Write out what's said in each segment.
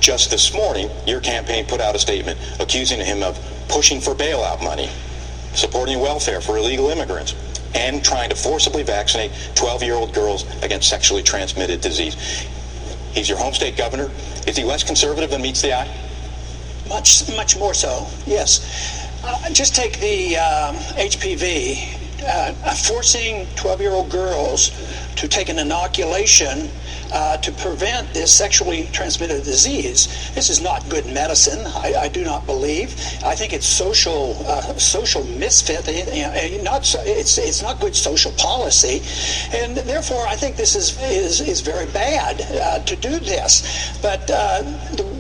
Just this morning, your campaign put out a statement accusing him of pushing for bailout money, supporting welfare for illegal immigrants, and trying to forcibly vaccinate 12-year-old girls against sexually transmitted disease. He's your home state governor. Is he less conservative than meets the eye? Much more so, yes. Just take the HPV. Forcing 12-year-old girls to take an inoculation to prevent this sexually transmitted disease. This is not good medicine. I do not believe. I think it's social misfit. It's not good social policy, and therefore I think this is very bad to do this. But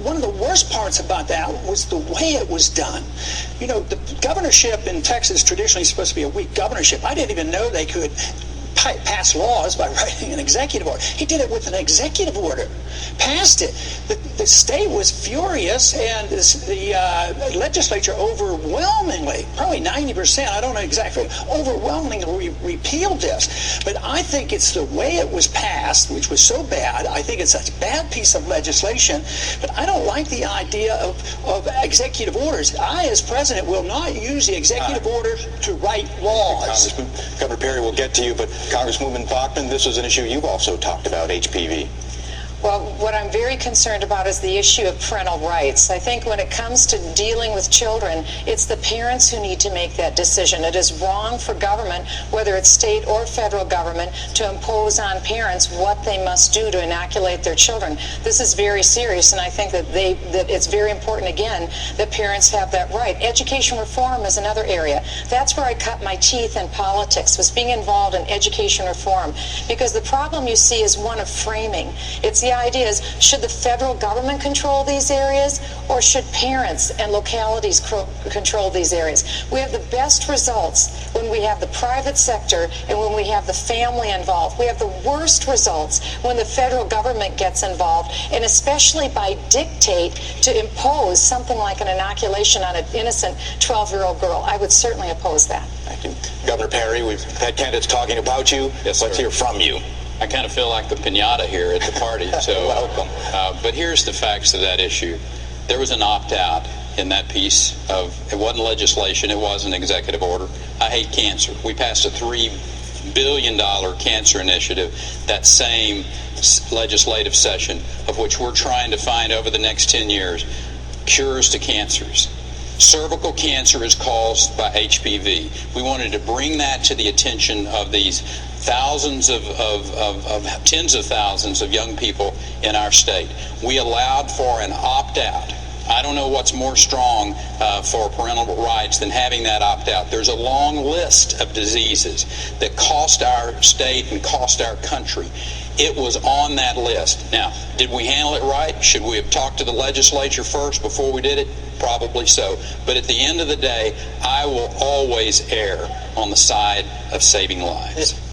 one of the worst parts about that was the way it was done. You know, the governorship in Texas traditionally is supposed to be a weak governorship. I didn't even know they could pass laws by writing an executive order. He did it with an executive order, passed it. The state was furious, and the legislature overwhelmingly, probably 90%, I don't know exactly, overwhelmingly repealed this. But I think it's the way it was passed, which was so bad. I think it's a bad piece of legislation, but I don't like the idea of executive orders. I, as president, will not use the executive order to write laws. Congressman, Governor Perry will get to you, but Congresswoman Bachmann, this is an issue you've also talked about, HPV. Well, what I'm very concerned about is the issue of parental rights. I think when it comes to dealing with children, it's the parents who need to make that decision. It is wrong for government, whether it's state or federal government, to impose on parents what they must do to inoculate their children. This is very serious, and I think that it's very important, again, that parents have that right. Education reform is another area. That's where I cut my teeth in politics, was being involved in education reform, because the problem you see is one of framing. It's the idea is, should the federal government control these areas, or should parents and localities control these areas? We have the best results when we have the private sector and when we have the family involved. We have the worst results when the federal government gets involved, and especially by dictate to impose something like an inoculation on an innocent 12-year-old girl. I would certainly oppose that. Thank you. Governor Perry, we've had candidates talking about you. Yes, let's hear from you. I kind of feel like the piñata here at the party. So, welcome. But here's the facts of that issue. There was an opt-out in that piece of, it wasn't legislation, it was an executive order. I hate cancer. We passed a $3 billion cancer initiative that same legislative session, of which we're trying to find over the next 10 years cures to cancers. Cervical cancer is caused by HPV. We wanted to bring that to the attention of these thousands of tens of thousands of young people in our state. We allowed for an opt-out. I don't know what's more strong for parental rights than having that opt-out. There's a long list of diseases that cost our state and cost our country. It was on that list. Now, did we handle it right? Should we have talked to the legislature first before we did it? Probably so. But at the end of the day, I will always err on the side of saving lives.